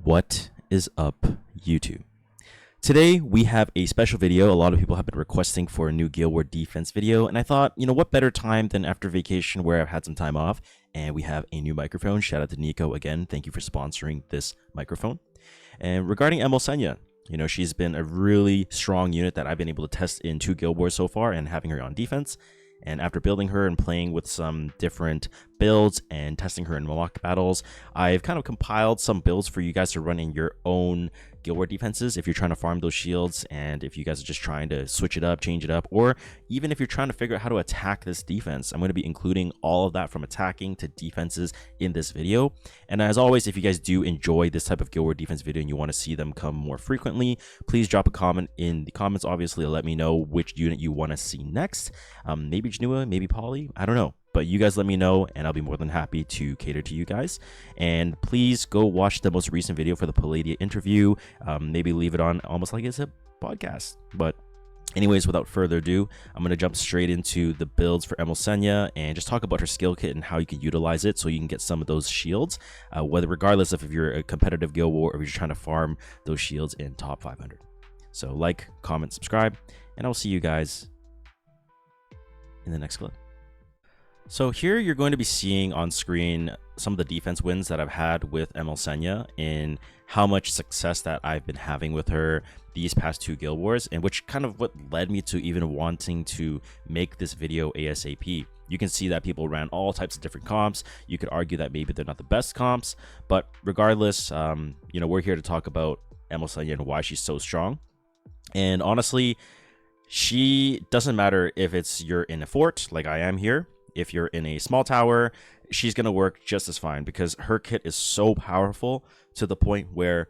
What is up, YouTube? Today we have a special video. A lot of people have been requesting for a new Guild War defense video, and I thought, what better time than after vacation where I've had some time off, and we have a new microphone. Shout out to Nico again. Thank you for sponsoring this microphone. And regarding ML Senya, she's been a really strong unit that I've been able to test in 2 Guild Wars so far and having her on defense. And after building her and playing with some different builds and testing her in mock battles, I've kind of compiled some builds for you guys to run in your own Guild War defenses if you're trying to farm those shields, and if you guys are just trying to switch it up, change it up, or even if you're trying to figure out how to attack this defense. I'm going to be including all of that from attacking to defenses in this video. And as always, if you guys do enjoy this type of Guild War defense video and you want to see them come more frequently, please drop a comment in the comments, obviously, to let me know which unit you want to see next. Maybe Janua, maybe Polly, I don't know. But you guys let me know, and I'll be more than happy to cater to you guys. And please go watch the most recent video for the Palladia interview. Maybe leave it on almost like it's a podcast. But anyways, without further ado, I'm going to jump straight into the builds for ML Senya and just talk about her skill kit and how you can utilize it so you can get some of those shields, regardless of if you're a competitive Guild War or if you're trying to farm those shields in top 500. So like, comment, subscribe, and I'll see you guys in the next clip. So here you're going to be seeing on screen some of the defense wins that I've had with ML Senya and how much success that I've been having with her these past 2 Guild Wars, and which kind of what led me to even wanting to make this video ASAP. You can see that people ran all types of different comps. You could argue that maybe they're not the best comps, but regardless, we're here to talk about ML Senya and why she's so strong. And honestly, she doesn't matter if you're in a fort like I am here. If you're in a small tower, she's going to work just as fine because her kit is so powerful to the point where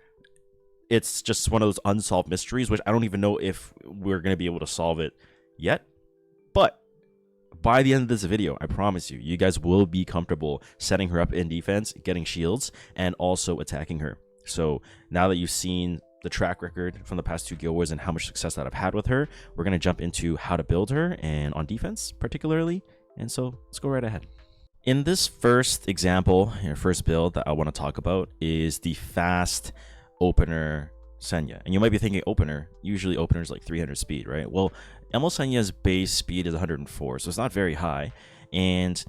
it's just one of those unsolved mysteries, which I don't even know if we're going to be able to solve it yet. But by the end of this video, I promise you, you guys will be comfortable setting her up in defense, getting shields, and also attacking her. So now that you've seen the track record from the past 2 Guild Wars and how much success that I've had with her, we're going to jump into how to build her and on defense particularly. And so let's go right ahead. In this first example, your first build that I want to talk about is the fast opener Senya. And you might be thinking opener, usually opener is like 300 speed, right? Well, ML Senya's base speed is 104, so it's not very high. And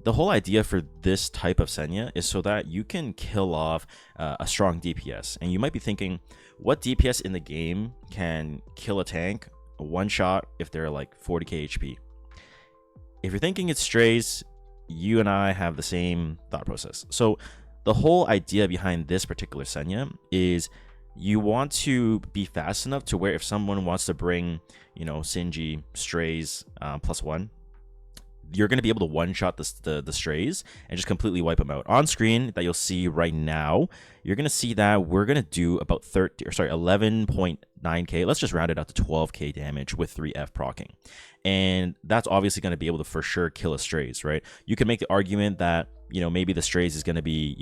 the whole idea for this type of Senya is so that you can kill off a strong DPS. And you might be thinking, what DPS in the game can kill a tank one shot if they're like 40k HP? If you're thinking it's strays, you and I have the same thought process. So the whole idea behind this particular Senya is you want to be fast enough to where if someone wants to bring, Synergy strays +1, you're going to be able to one-shot the strays and just completely wipe them out. On screen that you'll see right now, you're going to see that we're going to do about 11.9k. Let's just round it out to 12k damage with 3F proccing. And that's obviously going to be able to for sure kill a strays, right? You can make the argument that, maybe the strays is going to be,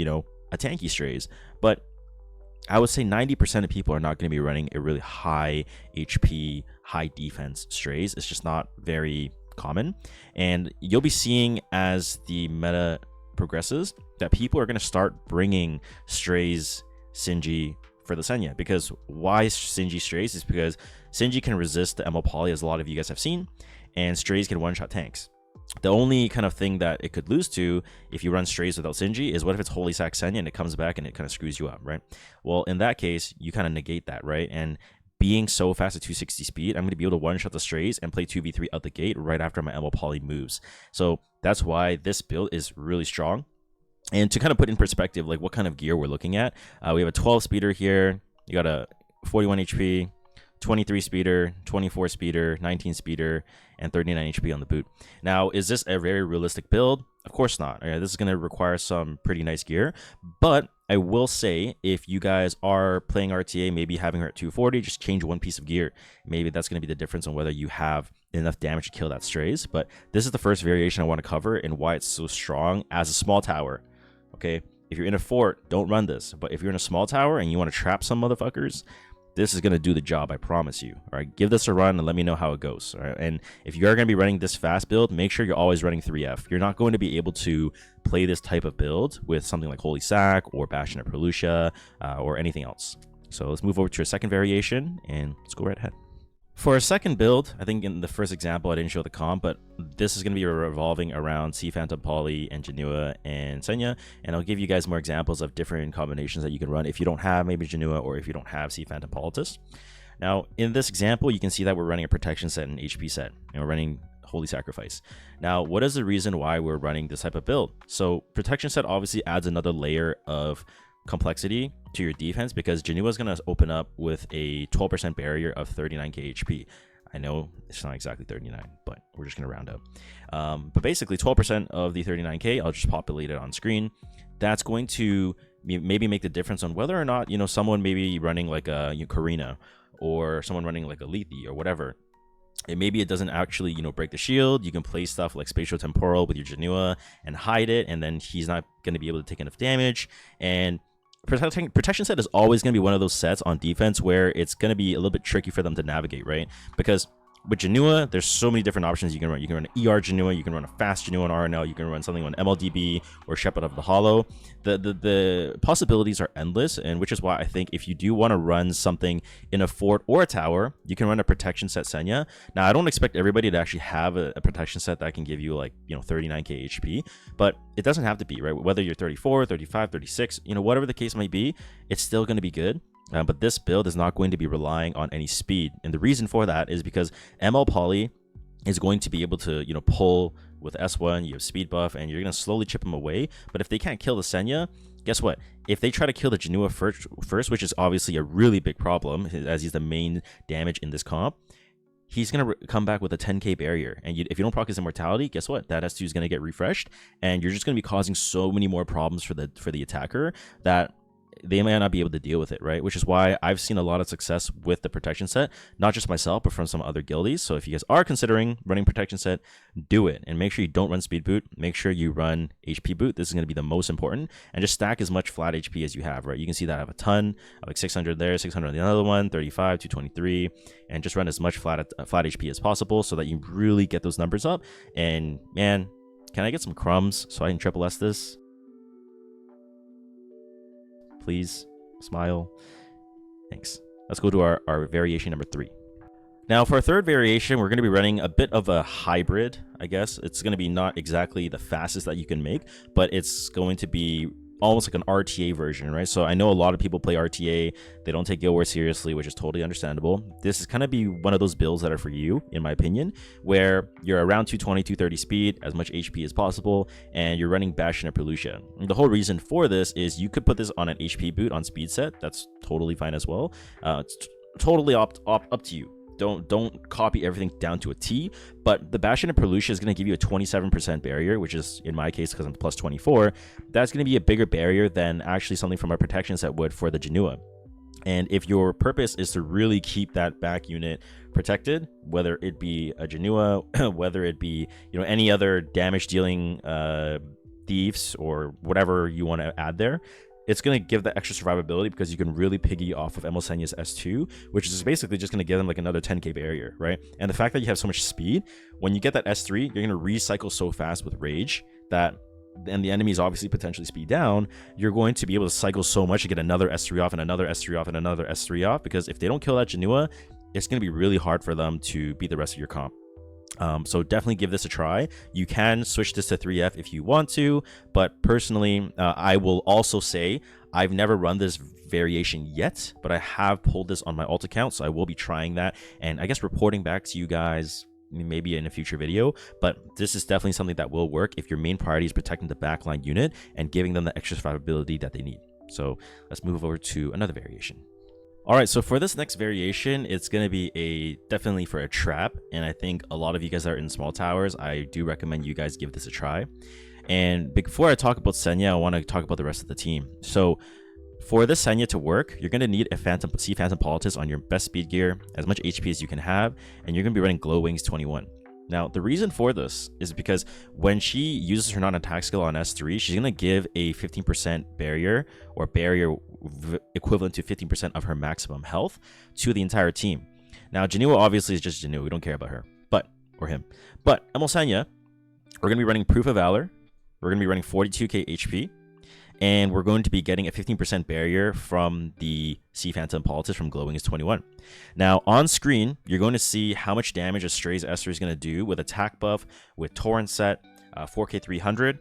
a tanky strays, but I would say 90% of people are not going to be running a really high HP, high defense strays. It's just not very common. And you'll be seeing as the meta progresses that people are going to start bringing strays Synergy for the Senya. Because why Synergy strays is because Synergy can resist the ML Poly, as a lot of you guys have seen, and strays can one-shot tanks. The only kind of thing that it could lose to if you run strays without Synergy is what if it's Holy Sack Senya and it comes back and it kind of screws you up, right? Well, in that case, you kind of negate that, right? And being so fast at 260 speed, I'm going to be able to one-shot the strays and play 2v3 out the gate right after my ML Poly moves. So that's why this build is really strong. And to kind of put in perspective, like what kind of gear we're looking at, we have a 12 speeder here. You got a 41 HP, 23 speeder, 24 speeder, 19 speeder, and 39 HP on the boot. Now, is this a very realistic build? Of course not. This is going to require some pretty nice gear, but I will say if you guys are playing RTA, maybe having her at 240, just change one piece of gear. Maybe that's going to be the difference on whether you have enough damage to kill that strays. But this is the first variation I want to cover and why it's so strong as a small tower. Okay, if you're in a fort, don't run this. But if you're in a small tower and you want to trap some motherfuckers, this is going to do the job, I promise you. All right, give this a run and let me know how it goes. All right, and if you are going to be running this fast build, make sure you're always running 3F. You're not going to be able to play this type of build with something like Holy Sack or Bastion of Perlucia or anything else. So let's move over to a second variation and let's go right ahead. For a second build, I think in the first example, I didn't show the comp, but this is going to be revolving around Sea Phantom Poly and Genua and Senya, and I'll give you guys more examples of different combinations that you can run if you don't have maybe Genua or if you don't have Sea Phantom Politis. Now, in this example, you can see that we're running a protection set and HP set, and we're running Holy Sacrifice. Now, what is the reason why we're running this type of build? So, protection set obviously adds another layer of complexity to your defense because Genua is going to open up with a 12% barrier of 39k HP. I know it's not exactly 39, but we're just going to round up. But basically 12% of the 39k, I'll just populate it on screen. That's going to maybe make the difference on whether or not, you know, someone maybe running like a Karina or someone running like a Lethe or whatever. And maybe it doesn't actually, you know, break the shield. You can play stuff like Spatial Temporal with your Genua and hide it, and then he's not going to be able to take enough damage. And protection set is always going to be one of those sets on defense where it's going to be a little bit tricky for them to navigate, right? Because with Genua, there's so many different options you can run. You can run an ER Genua, you can run a fast Genua on RNL, you can run something on MLDB or Shepherd of the Hollow. The possibilities are endless, and which is why I think if you do want to run something in a fort or a tower, you can run a protection set Senya. Now, I don't expect everybody to actually have a protection set that can give you like, you know, 39k HP, but it doesn't have to be, right? Whether you're 34, 35, 36, you know, whatever the case might be, it's still going to be good. But this build is not going to be relying on any speed. And the reason for that is because ML Poly is going to be able to, you know, pull with S1, you have speed buff, and you're going to slowly chip them away. But if they can't kill the Senya, guess what? If they try to kill the Genua first, which is obviously a really big problem, as he's the main damage in this comp, he's going to come back with a 10k barrier. And if you don't proc his immortality, guess what? That S2 is going to get refreshed, and you're just going to be causing so many more problems for the attacker that they may not be able to deal with it, right? Which is why I've seen a lot of success with the protection set, not just myself, but from some other guildies. So if you guys are considering running protection set, do it. And make sure you don't run speed boot. Make sure you run HP boot. This is going to be the most important. And just stack as much flat HP as you have, right? You can see that I have a ton, like 600 there, 600 on the other one, 35, 223, and just run as much flat HP as possible so that you really get those numbers up. And man, can I get some crumbs so I can triple S this? Please smile. Thanks. Let's go to our variation number 3. Now for our third variation, we're going to be running a bit of a hybrid, I guess. It's going to be not exactly the fastest that you can make, but it's going to be almost like an RTA version, right? So I know a lot of people play RTA. They don't take Guild Wars seriously, which is totally understandable. This is kind of be one of those builds that are for you, in my opinion, where you're around 220, 230 speed, as much HP as possible, and you're running Bastion of Perlucia. And the whole reason for this is you could put this on an HP boot on speed set. That's totally fine as well. It's totally up to you. Don't copy everything down to a T, but the Bastion of Perlucia is going to give you a 27% barrier, which is, in my case, because I'm plus 24, that's going to be a bigger barrier than actually something from a protection set would for the Genua. And if your purpose is to really keep that back unit protected, whether it be a Genua, whether it be, you know, any other damage dealing thieves or whatever you want to add there, it's going to give that extra survivability because you can really piggy off of ML Senya's S2, which is basically just going to give them like another 10k barrier, right? And the fact that you have so much speed, when you get that S3, you're going to recycle so fast with Rage that, and the enemies obviously potentially speed down, you're going to be able to cycle so much to get another S3 off and another S3 off and another S3 off, because if they don't kill that Genua, it's going to be really hard for them to beat the rest of your comp. So definitely give this a try. You can switch this to 3F if you want to, but personally, I will also say I've never run this variation yet, but I have pulled this on my alt account, so I will be trying that and I guess reporting back to you guys maybe in a future video. But this is definitely something that will work if your main priority is protecting the backline unit and giving them the extra survivability that they need. So let's move over to another variation. All right, so for this next variation, it's going to be definitely for a trap, and I think a lot of you guys that are in small towers, I do recommend you guys give this a try. And before I talk about Senya, I want to talk about the rest of the team. So for this Senya to work, you're going to need a Sea Phantom Politis on your best speed gear, as much HP as you can have, and you're going to be running Glow Wings 21. Now, the reason for this is because when she uses her non-attack skill on S3, she's going to give a 15% barrier, or barrier equivalent to 15% of her maximum health to the entire team. Now, Janua obviously is just Janua. We don't care about her, or him. But ML Senya, we're going to be running Proof of Valor. We're going to be running 42k HP. And we're going to be getting a 15% barrier from the Sea Phantom Politis from Glowing is 21. Now, on screen, you're going to see how much damage a Stray's S3 is going to do with attack buff, with Torrent set, 4k 300,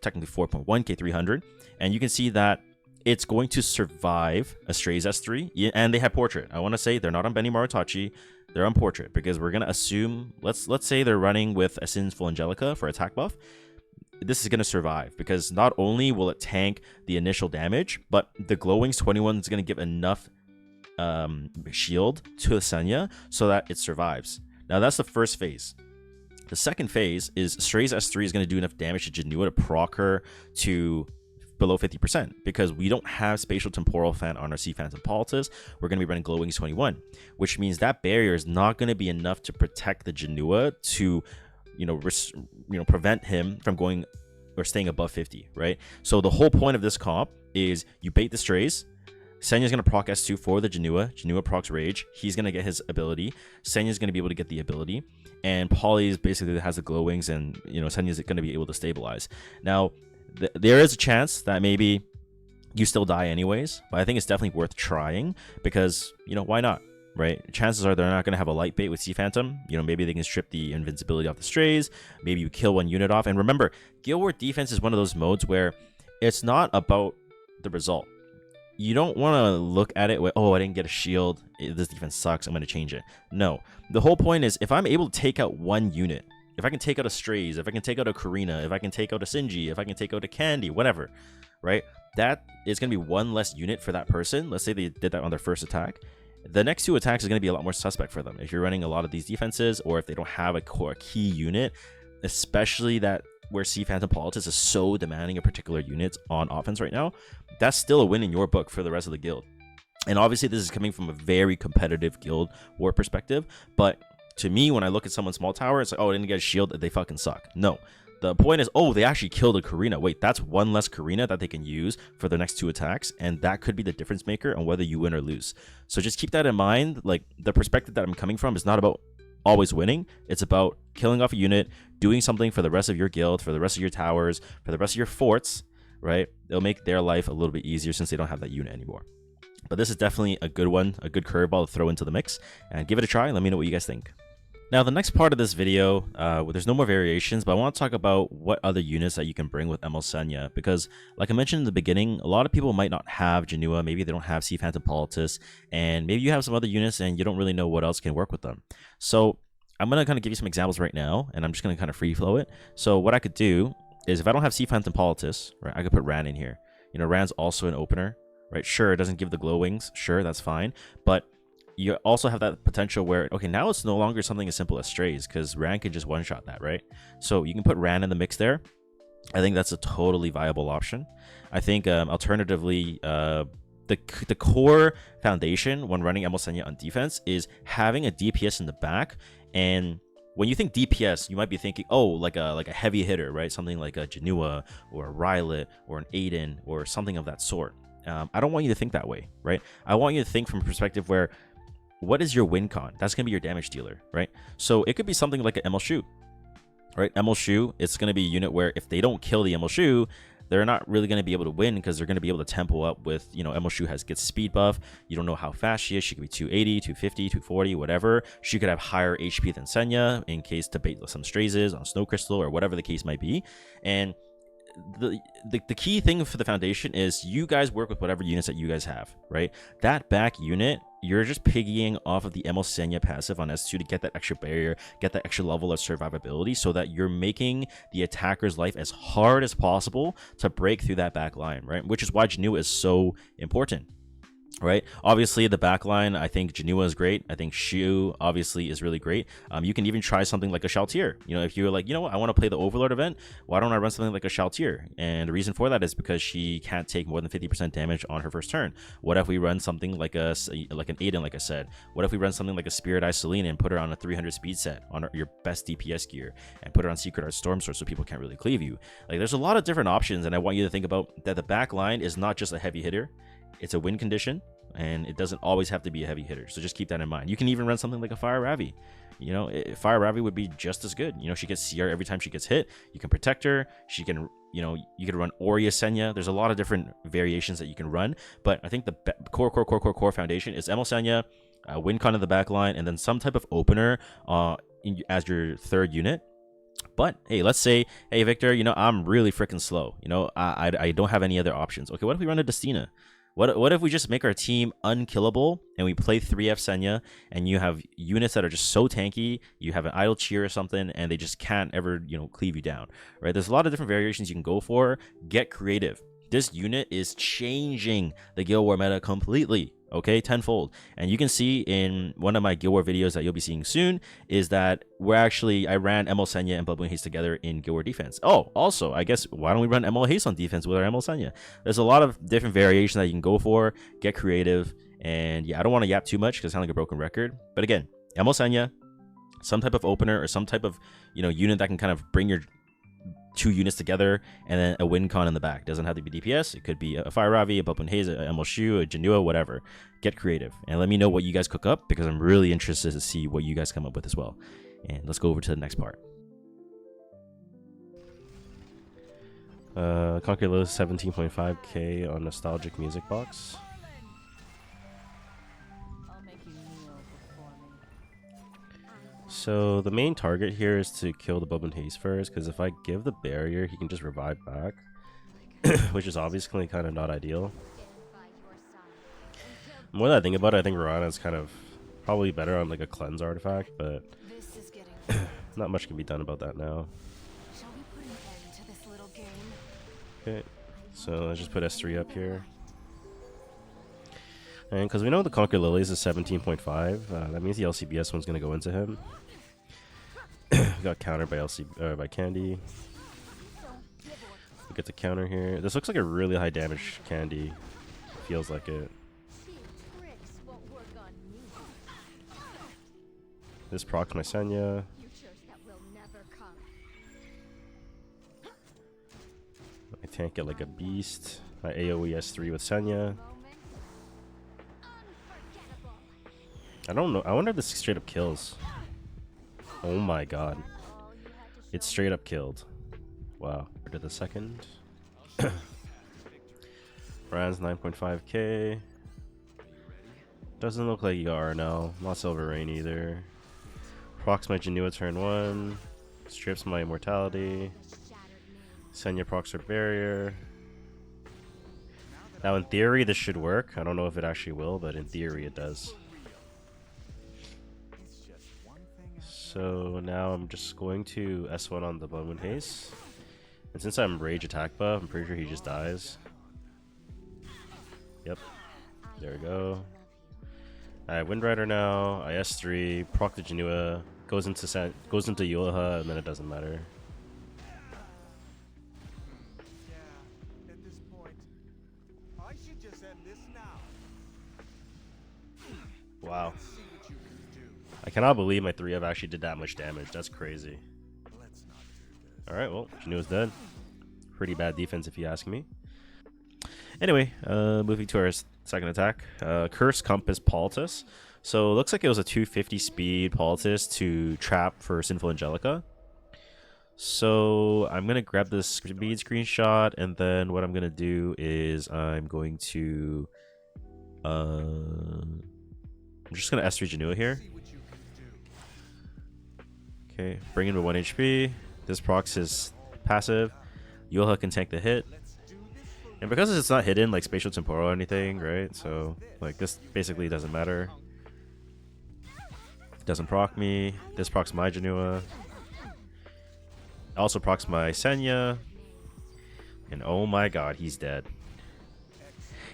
technically 4.1k 300. And you can see that it's going to survive a Stray's S3. And they have Portrait. I want to say they're not on Benny Marutachi. They're on Portrait, because we're going to assume, let's say they're running with a Sinful Angelica for attack buff. This is going to survive, because not only will it tank the initial damage, but the Glowwings 21 is going to give enough shield to Senya so that it survives. Now, that's the first phase. The second phase is Stray's S3 is going to do enough damage to Janua to proc her to below 50%, because we don't have Spatial Temporal Fan on our Sea Phantom Politis. We're going to be running Glowwings 21, which means that barrier is not going to be enough to protect the Janua to prevent him from going or staying above 50, right? So the whole point of this comp is you bait the Strays. Senya's going to proc S2 for the Janua. Janua procs Rage. He's going to get his ability. Senya's going to be able to get the ability. And Polly basically has the Glowwings, and, Senya's going to be able to stabilize. Now, there is a chance that maybe you still die anyways, but I think it's definitely worth trying, because, why not? Right? Chances are they're not going to have a light bait with Sea Phantom. Maybe they can strip the invincibility off the Strays. Maybe you kill one unit off. And remember, Guild War defense is one of those modes where it's not about the result. You don't want to look at it with, oh, I didn't get a shield, this defense sucks, I'm going to change it. No. The whole point is, if I'm able to take out one unit, if I can take out a Strays, if I can take out a Karina, if I can take out a Sinji, if I can take out a Candy, whatever, right? That is going to be one less unit for that person. Let's say they did that on their first attack. The next two attacks is going to be a lot more suspect for them if you're running a lot of these defenses, or if they don't have a core key unit, especially that where Sea Phantom Politis is so demanding of particular units on offense right now. That's still a win in your book for the rest of the guild. And obviously this is coming from a very competitive guild war perspective, but to me, when I look at someone's small tower, it's like, oh, I didn't get a shield, they fucking suck. No. The point is, oh, they actually killed a Karina. Wait, that's one less Karina that they can use for the next two attacks, and that could be the difference maker on whether you win or lose. So just keep that in mind. Like, the perspective that I'm coming from is not about always winning. It's about killing off a unit, doing something for the rest of your guild, for the rest of your towers, for the rest of your forts, right? It'll make their life a little bit easier since they don't have that unit anymore. But this is definitely a good one, a good curveball to throw into the mix, and give it a try. Let me know what you guys think. Now, the next part of this video, there's no more variations, but I want to talk about what other units that you can bring with ML Senya, because like I mentioned in the beginning, a lot of people might not have Janua, maybe they don't have Sea Phantom Politis, and maybe you have some other units and you don't really know what else can work with them. So I'm going to kind of give you some examples right now, and I'm just going to kind of free flow it. So what I could do is, if I don't have Sea Phantom Politis, right, I could put Ran in here. Ran's also an opener, right? Sure, it doesn't give the glow wings. Sure, that's fine. But you also have that potential where, okay, now it's no longer something as simple as Strays, because Ran can just one-shot that, right? So you can put Ran in the mix there. I think that's a totally viable option. I think alternatively, the core foundation when running ML Senya on defense is having a DPS in the back. And when you think DPS, you might be thinking, oh, like a heavy hitter, right? Something like a Janua or a Rylet or an Aiden or something of that sort. I don't want you to think that way, right? I want you to think from a perspective where, what is your win con? That's going to be your damage dealer, right? So it could be something like an ML Shu, right? ML Shu, it's going to be a unit where if they don't kill the ML Shu, they're not really going to be able to win, because they're going to be able to tempo up with, ML Shu gets speed buff. You don't know how fast she is. She could be 280, 250, 240, whatever. She could have higher HP than Senya in case to bait some Strays on Snow Crystal or whatever the case might be. And the key thing for the foundation is you guys work with whatever units that you guys have, right? That back unit, you're just piggying off of the ML Senya passive on S2 to get that extra barrier, get that extra level of survivability, so that you're making the attacker's life as hard as possible to break through that back line, right? Which is why Janua is so important. Right. Obviously, the backline, I think Janua is great. I think Shu obviously is really great. You can even try something like a Shaltier. You know, if you're like, you know what, I want to play the Overlord event, why don't I run something like a Shaltier? And the reason for that is because she can't take more than 50% damage on her first turn. What if we run something like an Aiden, like I said? What if we run something like a Spirit Eye Selene and put her on a 300 speed set on your best DPS gear and put her on Secret Art Storm Sword so people can't really cleave you? Like, there's a lot of different options, and I want you to think about that the backline is not just a heavy hitter. It's a win condition, and it doesn't always have to be a heavy hitter. So just keep that in mind. You can even run something like a Fire Ravi. You know, Fire Ravi would be just as good. You know, she gets CR every time she gets hit. You can protect her. She can, you know, you could run ML Senya. There's a lot of different variations that you can run. But I think the core foundation is ML Senya, win con in the back line, and then some type of opener as your third unit. But hey, let's say, hey Victor, you know, I'm really freaking slow. You know, I don't have any other options. Okay, what if we run a Destina? What if we just make our team unkillable and we play 3F Senya and you have units that are just so tanky, you have an idle cheer or something, and they just can't ever, you know, cleave you down, right? There's a lot of different variations you can go for. Get creative. This unit is changing the Guild War meta completely. Okay, tenfold. And you can see in one of my Guild War videos that you'll be seeing soon is that I ran ML Senya and Blood Moon Haste together in Guild War defense. Oh, also, I guess why don't we run ML Haste on defense with our ML Senya? There's a lot of different variations that you can go for. Get creative. And yeah, I don't want to yap too much because I sound like a broken record. But again, ML Senya, some type of opener or some type of, you know, unit that can kind of bring your two units together, and then a win con in the back. Doesn't have to be DPS. It could be a Fire Ravi, a Bupun Haze, a ML Shu, a Janua, whatever. Get creative and let me know what you guys cook up, because I'm really interested to see what you guys come up with as well. And let's go over to the next part. Conquer Lilith 17.5k on Nostalgic Music Box. So the main target here is to kill the Bubble and Haste first, because if I give the barrier, he can just revive back, which is obviously kind of not ideal. The more that I think about it, I think Rana is kind of probably better on like a cleanse artifact, but not much can be done about that now. Okay, so let's just put S3 up here. And because we know the Conquer Lilies is 17.5, that means the LCBS one's going to go into him. Got countered by Candy. We get the counter here. This looks like a really high damage Candy. Feels like it. This procs my Senya. I tank it like a beast. My AoE S3 with Senya. I don't know. I wonder if this straight up kills. Oh my god. It's straight up killed. Wow. To the second. Rand's 9.5k. Doesn't look like you got RNL. Not Silver Rain either. Procs my Janua turn 1. Strips my Immortality. Senya procs her barrier. Now in theory this should work. I don't know if it actually will, but in theory it does. So now I'm just going to S1 on the Blood Moon Haste. And since I'm rage attack buff, I'm pretty sure he just dies. Yep. There we go. I have Wind Rider now. I S3, proc the Janua, goes into Yulaha, and then it doesn't matter. Wow. I cannot believe my 3F actually did that much damage. That's crazy. Alright, well, Janua's dead. Pretty bad defense if you ask me. Anyway, moving to our second attack. Curse Compass Politis. So it looks like it was a 250 speed Politis to trap for Sinful Angelica. So I'm going to grab this speed screenshot, and then what I'm going to do is I'm going to... I'm just going to S3 Janua here. Okay, bring in with 1 HP. This procs his passive. Yoha can tank the hit. And because it's not hidden like Spatial Temporal or anything, right? So, like, this basically doesn't matter. Doesn't proc me. This procs my Janua. Also procs my Senya. And oh my god, he's dead.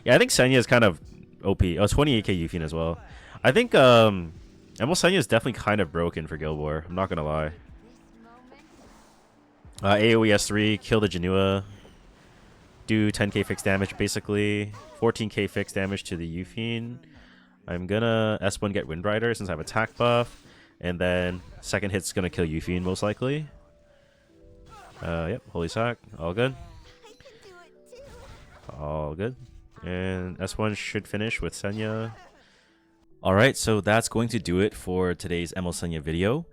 Yeah, I think Senya is kind of OP. Oh, 28k Yuffie as well. I think ML Senya is definitely kind of broken for Guild War. I'm not gonna lie. AoE S3, kill the Janua. Do 10k fixed damage basically. 14k fixed damage to the Yuffie. I'm gonna S1 get Windrider since I have attack buff. And then second hit's gonna kill Yuffie most likely. Yep, Holy Sack. All good. All good. And S1 should finish with Senya. Alright, so that's going to do it for today's ML Senya video.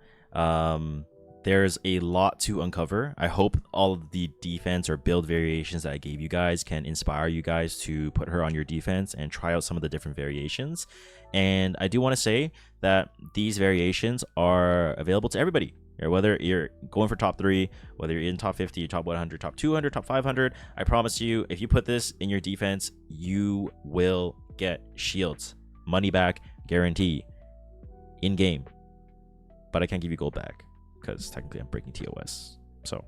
There's a lot to uncover. I hope all of the defense or build variations that I gave you guys can inspire you guys to put her on your defense and try out some of the different variations. And I do want to say that these variations are available to everybody. Whether you're going for top 3, whether you're in top 50, top 100, top 200, top 500, I promise you, if you put this in your defense, you will get shields. Money back, guarantee, in-game. But I can't give you gold back, because technically I'm breaking TOS. So,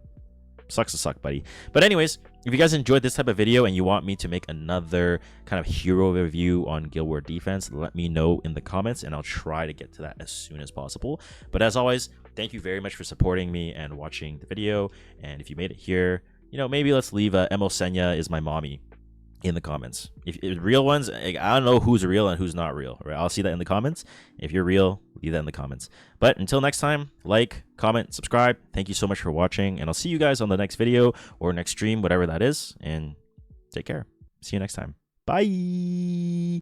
sucks to suck, buddy. But anyways, if you guys enjoyed this type of video and you want me to make another kind of hero review on Guild War defense, let me know in the comments, and I'll try to get to that as soon as possible. But as always, thank you very much for supporting me and watching the video. And if you made it here, you know, maybe let's leave ML Senya is my mommy in the comments. If real ones, I don't know who's real and who's not real, right? I'll see that in the comments. If you're real, leave that in the comments. But until next time, like, comment, subscribe. Thank you so much for watching, and I'll see you guys on the next video or next stream, whatever that is, and take care. See you next time. Bye.